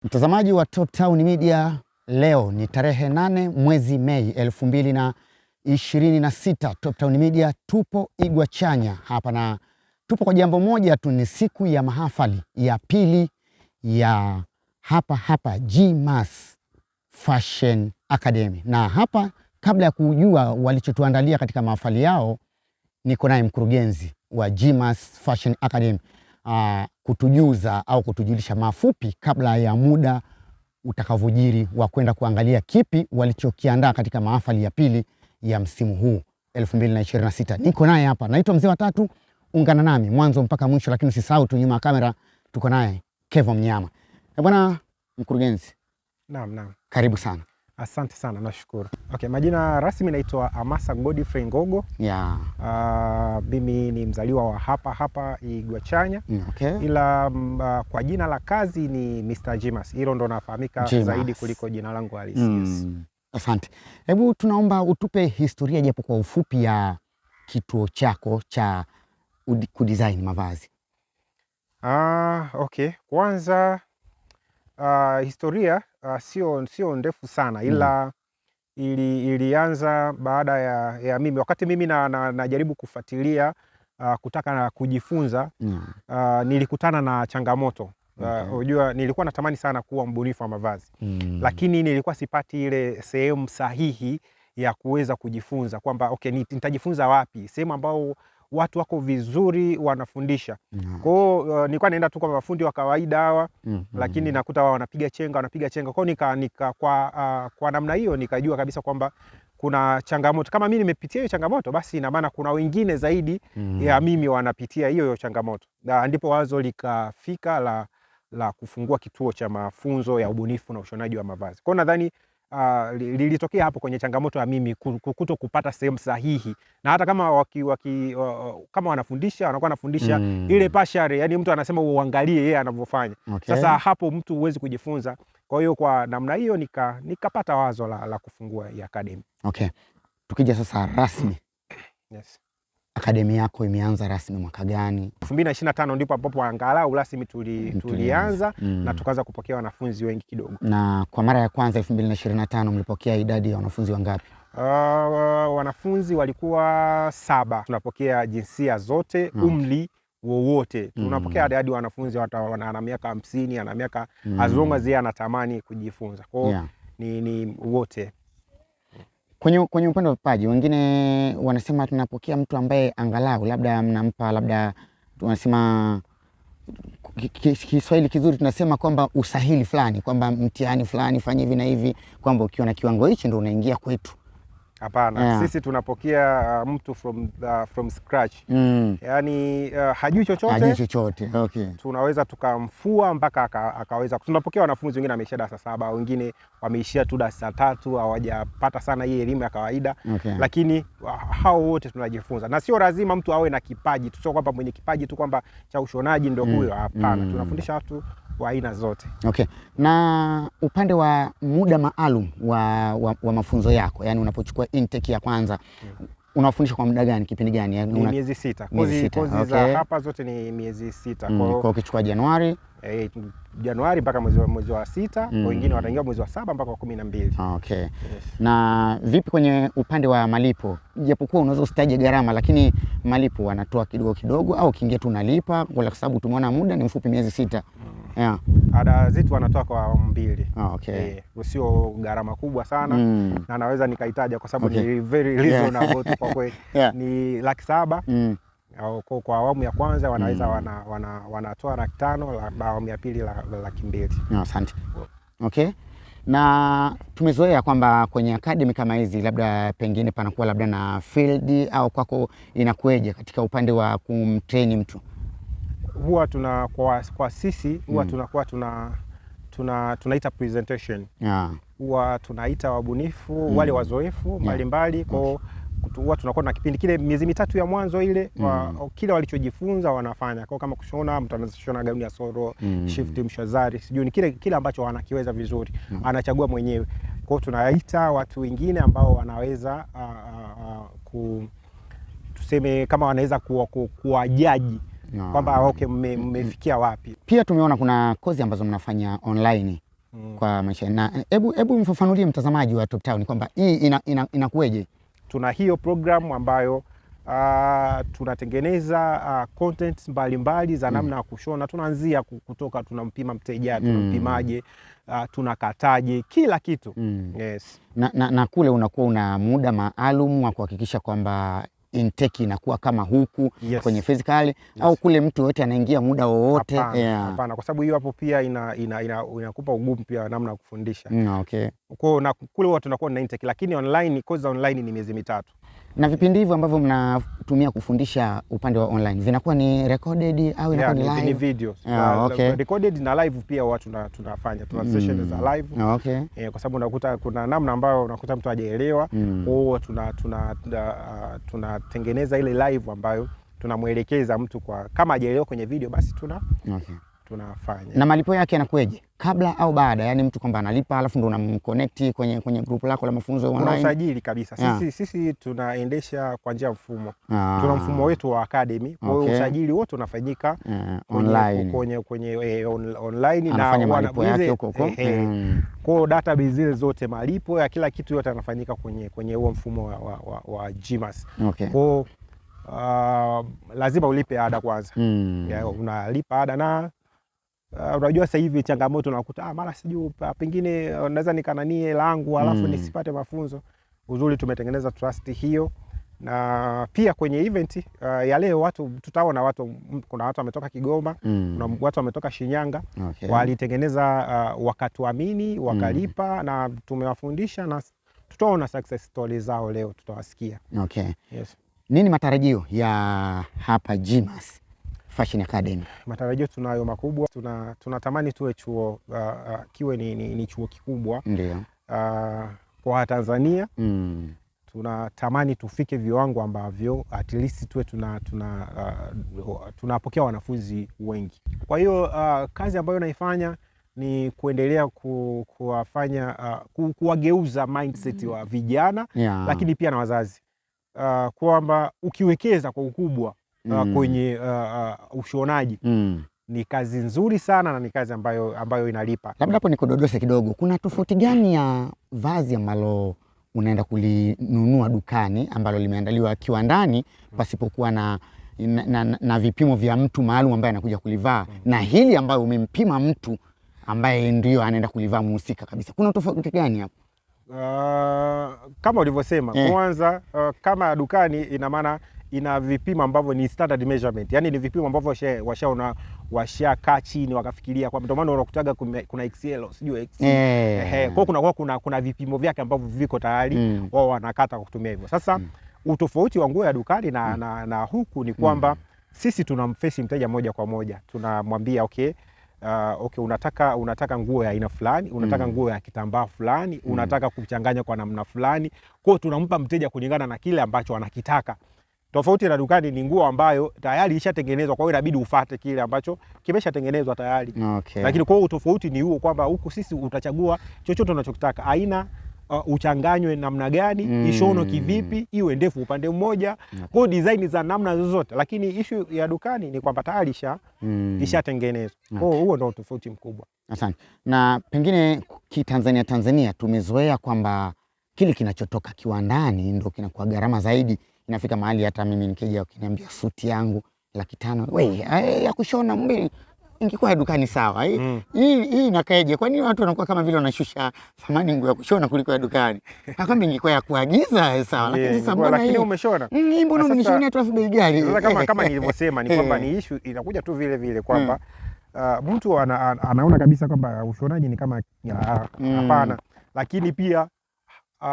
Mtazamaji wa Top Town Media, leo ni tarehe 8 mwezi Mei 2026. Top Town Media tupo Igwachanya hapa na tupo kwa jambo moja tu, ni siku ya mahafali ya pili ya hapa GMAS Fashion Academy. Na hapa kabla ya kujua walichotuandalia katika mahafali yao, niko naye mkurugenzi wa GMAS Fashion Academy kutujuza au kutujulisha mafupi kabla ya muda utakavojiri wa kwenda kuangalia kipi walichokiandaa katika mahafali ya pili ya msimu huu 2026. Niko naye hapa, naitwa Mzee wa Tatu, ungana nami mwanzo mpaka mwisho, lakini usisahau tu nyuma ya kamera tuko naye Kevo Mnyama. Bwana mkurugenzi. Naam. Karibu sana. Asante sana, nashukuru. Okay, majina rasmi naitwa Amasa Godfrey Ngogo. Mimi ni mzaliwa wa hapa Igwachanya. Okay. Ila kwa jina la kazi ni Mr. GMAS. Hilo ndo nafahamika zaidi kuliko jina langu halisi. Asante. Hebu tunaomba utupe historia japo kwa ufupi ya kituo chako cha kudesign mavazi. Okay. Kwanza historia sio ndefu sana, ila ilianza baada ya mimi, wakati mimi najaribu kufuatilia kutaka na kujifunza. Nilikutana na changamoto. Unajua, nilikuwa natamani sana kuwa mbunifu wa mavazi, lakini nilikuwa sipati ile sehemu sahihi ya kuweza kujifunza kwamba okay, nitajifunza wapi, sehemu ambao watu wako vizuri wanafundisha. Kwa hiyo nilikuwa naenda tu kwa mafundi wa kawaida hawa, lakini nakuta wao wanapiga chenga. Kwa hiyo kwa namna hiyo nikajua kabisa kwamba kuna changamoto. Kama mimi nimepitia hiyo changamoto, basi ina maana kuna wengine zaidi ya mimi wanapitia hiyo changamoto. Na ndipo wazo likafika la kufungua kituo cha mafunzo ya ubunifu na ushonaji wa mavazi. Kwa hiyo nadhani lilitokea hapo kwenye changamoto ya mimi kuto kupata sehemu sahihi, na hata kama kama wanafundisha wanakuwa wanafundisha ile pashare, yani mtu anasema uangalie yeye anavyofanya. Okay. Sasa hapo mtu huwezi kujifunza. Kwa hiyo kwa namna hiyo nikapata wazo la kufungua hii academy. Okay. Tukija sasa rasmi. Yes. Akademi yako imeanza rasmi mwaka gani? 2025 ndipo ambapo angalau rasmi tulianza na tukaanza kupokea wanafunzi wengi kidogo. Na kwa mara ya kwanza 2025 mlipokea idadi ya wanafunzi wangapi? Wanafunzi walikuwa 7. Tunapokea jinsia zote, umri wowote. Tunapokea hadi wanafunzi ana miaka 50, ana miaka as long as yeye anatamani kujifunza. Kwa hiyo ni wote. Kwenye upande wa vipaji, wengine wanasema tunapokea mtu ambaye angalau labda mnampa, labda tunasema Kiswahili kizuri tunasema kwamba usahili fulani, kwamba mtihani fulani fanya hivi na hivi, kwamba ukiwa na kiwango hichi ndio unaingia kwetu. Hapana, sisi tunapokea mtu from scratch. Yaani hajui chochote. Okay. Tunaweza tukamfua mpaka akaweza. Tunapokea wanafunzi wengine wameishia darasa 7, wengine wameishia tu darasa 3, hawajapata sana hii elimu ya kawaida. Okay. Lakini hao wote tunajifunza. Na sio lazima mtu awe na kipaji, sio kwamba mwenye kipaji tu kwamba cha ushonaji ndio huyo. Hapana, tunafundisha watu wa aina zote. Okay. Na upande wa muda maalum wa mafunzo yako, yani unapochukua intake ya kwanza, unafundisha kwa muda gani, kipindi gani? Yani ni miezi 6. Kozi za hapa zote ni miezi 6. Kwa ukichukua Januari mpaka mwezi wa 6, wengine wataingia mwezi wa 7 mpaka wa 12. Okay. Yes. Na vipi kwenye upande wa malipo? Japokuwa unaweza usitaje gharama, lakini malipo wanatoa kidogo au kiingia tu unalipa, kwa sababu tumeona muda ni mfupi, miezi 6. Ada zetu wanatoa kwa awamu 2. Okay. Sio gharama kubwa sana. Na naweza nikaitaja kwa sababu ni very reasonable kwa kweli. Ni 700,000. Kwa awamu ya kwanza wanaweza wanatoa 500,000, awamu ya pili 200,000. Asante. Okay. Na tumezoea kwamba kwenye academy kama hizi labda pengine panakuwa labda na field, au kwako inakueje katika upande wa kumtrain mtu? Huwa kwa sisi huwa tunakuwa tunaita presentation. Huwa tunaita wabunifu wale wazoefu mbalimbali. Kwa huwa tunakuwa na kipindi kile miezi 3 ya mwanzo ile, kile walichojifunza wanafanya. Kwa kama kushona, mtu anaweza kushona gauni ya soro, shift, mshazari, sijui ni kile ambacho wanakiweza vizuri, anachagua mwenyewe. Kwa hiyo tunaita watu wengine ambao wanaweza tuseme kama wanaweza kuwajaji kwamba okay, mmefikia wapi. Pia tumeona kuna kozi ambazo mnafanya online. kwa maisha. Na hebu mfafanulie mtazamaji wa Top Town kwamba hii inakueje? Tuna hiyo program ambayo tunatengeneza content mbalimbali za namna ya kushona. Tunaanzia kutoka tunampima mteja, tunampimaje, tunakataje, kila kitu. Yes. Na kule unakuwa una muda maalum wa kuhakikisha kwamba intake inakuwa kama huku kwenye physical au kule mtu yote anaingia muda wowote? Hapana, kwa sababu hiyo hapo pia inakupa ugumu pia namna ya kufundisha. Okay. Kwa na kule huwa tunakuwa na intake, lakini online, course za online ni miezi 3. Na vipindi hivyo ambavyo mnatumia kufundisha upande wa online vinakuwa ni recorded au inakuwa ni live? Ni videos. Okay. Recorded na live pia watu tunafanya. Tuna sessions za live. Okay. Kwa sababu unakuta kuna namna ambayo unakuta mtu hajaelewa. Kwa hiyo tunatengeneza ile live ambayo tunamuelekeza mtu kwa kama hajaelewa kwenye video basi tunafanya. Na malipo yake yanakueje? Kabla au baada? Yaani mtu kwamba analipa alafu ndo unamconnect kwenye group lako la mafunzo online? Kuna usajili kabisa. Sisi tunaendesha kwa njia ya mfumo. Tuna mfumo wetu wa academy. Kwa hiyo usajili wote unafanyika online. Online na malipo yake huko. Kwa hiyo database zile zote, malipo ya kila kitu yote yanafanyika kwenye huo mfumo wa GMAS. Okay. Kwa lazima ulipe ada kwanza. Unalipa ada na unajua sasa hivi changamoto unakuta mara sijui pengine naweza nikananie langu alafu nisipate mafunzo. Uzuri tumetengeneza trust hiyo. Na pia kwenye event ya leo tutaona kuna watu wametoka Kigoma, kuna watu wametoka Shinyanga. Walitengeneza wakatuamini, wakalipa na tumewafundisha na tutaona success stories zao leo, tutawasikia. Okay. Yes. Nini matarajio ya hapa GMAS Fashion Academy? Matarajio tunayo makubwa. Tunatamani tuwe chuo kiwe ni chuo kikubwa. Ndio. Kwa Tanzania. Tunatamani tufike viwango ambavyo at least tuwe tunapokea wanafunzi wengi. Kwa hiyo kazi ambayo naifanya ni kuendelea kuwageuza mindset wa vijana, lakini pia na wazazi. Kwamba ukiwekeza kwa ukubwa kwenye ushonaji ni kazi nzuri sana na ni kazi ambayo inalipa. Labda hapo nikudodose kidogo, kuna tofauti gani ya vazi ambalo unaenda kulinunua dukani ambalo limeandaliwa kiwandani pasipokuwa na vipimo vya mtu maalum ambaye anakuja kulivaa na hili ambayo umempima mtu ambaye ndio anaenda kulivaa muhusika kabisa? Kuna tofauti gani hapo? Kama ulivyosema, kwanza kama dukani ina maana ina vipimo ambavyo ni standard measurement. Yaani ni vipimo ambavyo washakaa chini wakafikiria kwamba ndio maana unakutaga kuna XL sijui XL. Kuna vipimo vyake ambavyo viko tayari wao wanakata kwa kutumia hivyo. Sasa utofauti wa nguo ya dukani na huku ni kwamba sisi tunamface mteja moja kwa moja. Tunamwambia okay, unataka nguo ya aina fulani, unataka nguo ya kitambaa fulani, unataka kuchanganya kwa namna fulani. Kwa hiyo tunampa mteja kulingana na kile ambacho anakitaka. Tofauti na dukani ni nguo ambayo tayari ishatengenezwa, kwa hiyo inabidi ufuate kile ambacho kimeshatengenezwa tayari. Okay. Lakini kwa hiyo tofauti ni huo kwamba huku sisi utachagua chochote unachotaka, aina uchanganywe namna gani, ishono kivipi, iwe ndefu upande mmoja, kwa design za namna zozote. Lakini issue ya dukani ni kwamba tayari ishatengenezwa. Kwa hiyo huo ndio tofauti mkubwa. Asante. Na pengine Tanzania tumezoea kwamba kile kinachotoka kiwandani ndio kinakuwa gharama zaidi. Inafika mahali hata mimi nikija ukiniambia suti yangu 500,000 ya kushona mbele ingekuwa dukani sawa. Hii inakaeje? Kwa nini watu wanakuwa kama vile wanashusha thamani nguo ya kushona kuliko ya dukani? Kama ingekuwa ya kuagiza sawa, lakini sasa mbona lakini umeshona? Mbona umenishonea tu bei gani? Sasa kama nilivyosema ni kwamba ni issue inakuja tu vile kwamba mtu anaona kabisa kwamba ushonaji ni kama hapana, lakini pia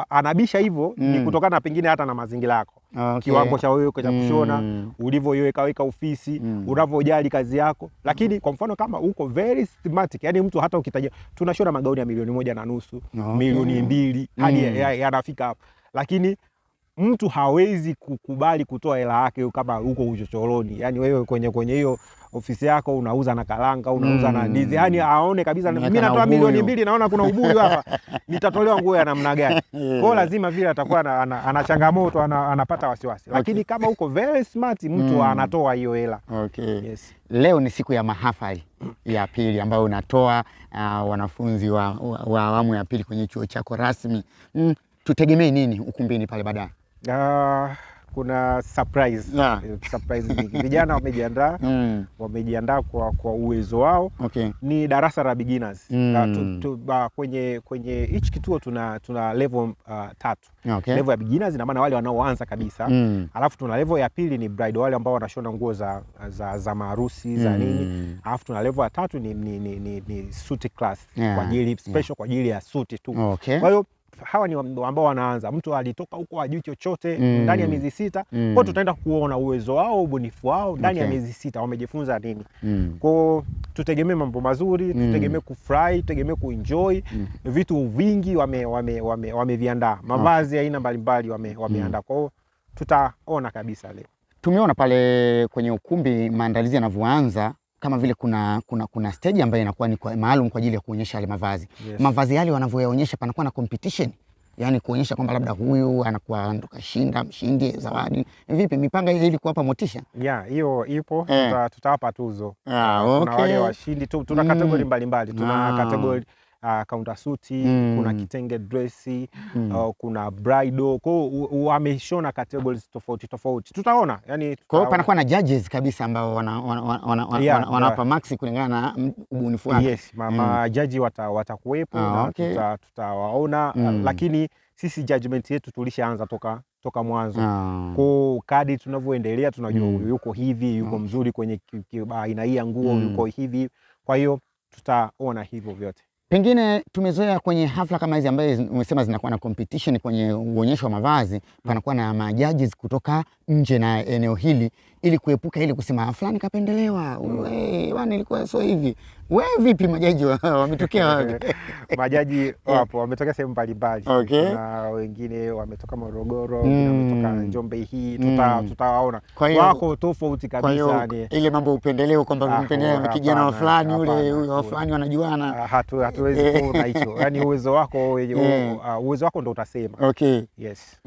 anabisha hivyo ni kutokana pengine hata na mazingira yako. Kiwango cha wewe cha kushona, ulivyoiweka ofisi, unavyojali kazi yako. Lakini kwa mfano kama uko very systematic, yani mtu hata ukitaja tunashona magauni ya 1.5 milioni 2 hadi yanafika hapo. Lakini mtu hawezi kukubali kutoa hela yake kama uko uchochoroni. Yani wewe kwenye hiyo ofisi yako unauza na karanga, unauza na ndizi, yani aone kabisa mimi natoa milioni 2 naona kuna ubuyu hapa, nitatolewa nguo ya namna gani? Kwa lazima vile atakuwa ana changamoto, anapata wasiwasi. Lakini kama uko very smart, mtu anatoa hiyo hela. Okay. Yes. Leo ni siku ya mahafali ya pili ambayo unatoa wanafunzi wa awamu ya pili kwenye chuo chako rasmi. Tutegemee nini ukumbini pale baadaye? Kuna surprise. Surprise nyingi. Vijana wamejiandaa kwa uwezo wao. Okay. Ni darasa la beginners. Kwenye each kituo tuna level 3. Okay. Level ya beginners ina maana wale wanaoanza kabisa. Alafu tuna level ya pili ni bride, wale ambao wanashona nguo za maharusi za nini. Alafu tuna level ya 3 ni suit class, kwa ajili special kwa ajili ya suit tu. Okay. Kwa hiyo hawa ni ambao wanaanza. Mtu alitoka huko hajui chochote ndani ya miezi 6. Kwa tutaenda kuona uwezo wao, ubunifu wao ndani ya miezi 6 wamejifunza nini. Kwa tutegemee mambo mazuri, tutegemee kufurahi, tutegemee kuenjoy. Vitu vingi wameviandaa. Mavazi aina mbalimbali wameandaa. Kwa hiyo tutaona kabisa leo. Tumeona pale kwenye ukumbi maandalizi yanavyoanza, kama vile kuna stage ambayo inakuwa ni maalum kwa ajili ya kuonyesha yale mavazi. Yes. Mavazi yale wanavyoyaonyesha panakuwa na competition, yani kuonyesha kwamba labda huyu anakuwa ndo kashinda, mshindi, zawadi. Vipi mipanga ile ili kuwapa motisha? Hiyo ipo. Tutawapa tuzo. Okay. Kuna wale washindi tu, tuna kategori mbalimbali. Tuna kategori counter suit, kuna kitenge dress, kuna bridal. Kwa hiyo wameshona categories tofauti. Tutaona, yani kwa hiyo panakuwa na judges kabisa ambao wanapa maxi kulingana na ubunifu wake. Yes, judge watakuwepo na tutawaona. Lakini sisi judgment yetu tulishaanza toka mwanzo. Kwa kadi tunavyoendelea tunajua yuko hivi, yuko mzuri kwenye aina hii ya nguo, yuko hivi. Kwa hiyo tutaona hivyo vyote. Pengine tumezoea kwenye hafla kama hizi ambazo umesema zinakuwa na competition kwenye uonyesho wa mavazi, panakuwa na majudges kutoka nje na eneo hili, ili kuepuka ile kusema fulani kapendelewa, bwana ilikuwa sio hivi. Wewe vipi majaji wametokea wapi? Majaji wapo, wametokea sehemu mbalimbali. Okay. Na wengine wametoka Morogoro, wametoka Njombe hii, tutawaona. Wako tofauti kabisa. Ile mambo upendeleo kwamba mpendelea kijana wa fulani yule huyo wa fulani wanajuana. Hatuwezi kuona hicho. Yaani uwezo wako ndio utasema. Okay. Yes.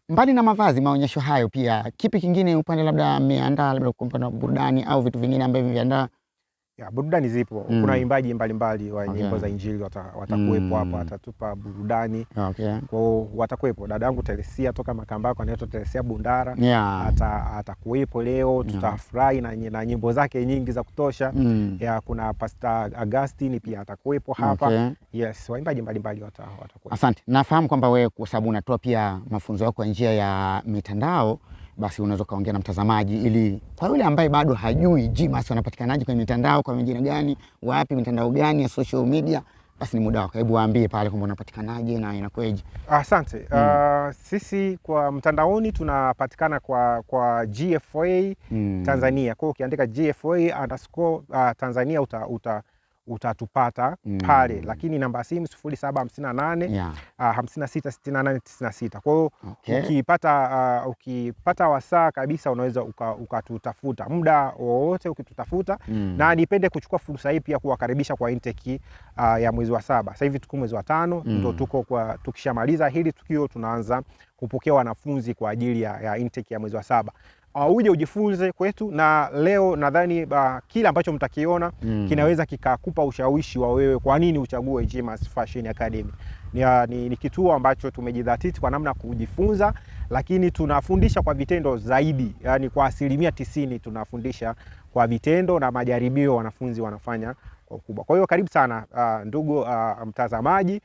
Mbali na mavazi, maonyesho hayo pia, kipi kingine upande labda ameandaa labda kwa upande wa burudani au vitu vingine ambavyo vimeandaa? Burudani zipo. Kuna waimbaji mbalimbali wa nyimbo za Injili watakuwepo hapa, watatupa burudani. Okay. Kwa watakuwepo. Dada yangu Teresia toka Makambako anaitwa Teresia Bundara. Atakuwepo leo. Tutafurahi na nyimbo zake nyingi za kutosha. Kuna Pastor Augustine pia atakuwepo hapa. Okay. Yes, waimbaji mbalimbali watakuwepo. Asante. Nafahamu kwamba wewe kwa sababu unatoa pia mafunzo yako kwa njia ya mitandao, basi unaweza kaongea na mtazamaji ili kwa yule ambaye bado hajui GMAS wanapatikanaje kwenye mitandao, kwa majina gani, wapi, mitandao gani ya social media, basi ni muda wako. Hebu waambie pale kwamba unapatikanaje na inakweje. Asante. Sisi kwa mtandaoni tunapatikana kwa GFA Tanzania. Kwa hiyo ukiandika GFA_Tanzania utatupata pale, lakini namba simu 0758 566896. Kwa hiyo ukipata wasaa kabisa unaweza ukatutafuta muda wowote ukitutafuta. Na nipende kuchukua fursa hii pia kuwakaribisha kwa intake ya mwezi wa 7. Sasa hivi tuko mwezi wa 5, ndio tukishamaliza hili tukio tunaanza kupokea wanafunzi kwa ajili ya intake ya mwezi wa 7. Uje ujifunze kwetu, na leo nadhani kila ambacho mtakiona kinaweza kikakupa ushawishi wa wewe kwa nini uchague GMAS Fashion Academy. Ni kituo ambacho tumejidhatiti kwa namna kujifunza, lakini tunafundisha kwa vitendo zaidi. Yani kwa 90% tunafundisha kwa vitendo na majaribio wanafunzi wanafanya kwa ukubwa. Kwa hiyo karibu sana ndugu mtazamaji.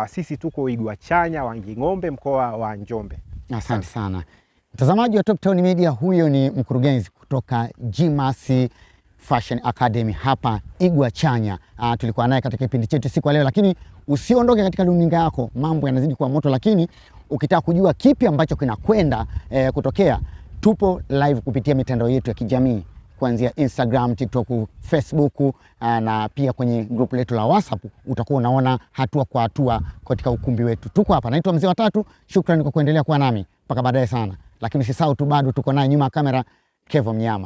Sisi tuko Igwachanya Wanging'ombe, mkoa wa Njombe. Asante sana. Mtazamaji wa Top Town Media, huyo ni mkurugenzi kutoka GMAS Fashion Academy hapa Igwachanya. Tulikuwa naye katika kipindi chetu siku ya leo, lakini usiondoke katika luninga yako, mambo yanazidi kuwa moto. Lakini ukitaka kujua kipi ambacho kinakwenda kutokea, tupo live kupitia mitandao yetu ya kijamii kuanzia Instagram, TikTok, Facebook na pia kwenye group letu la WhatsApp. Utakuwa unaona hatua kwa hatua katika ukumbi wetu. Tuko hapa, naitwa Mzee wa Tatu. Shukrani kwa kuendelea kuwa nami mpaka baadaye sana. Lakini usisahau tu bado tuko naye nyuma ya kamera Kevo Mnyama.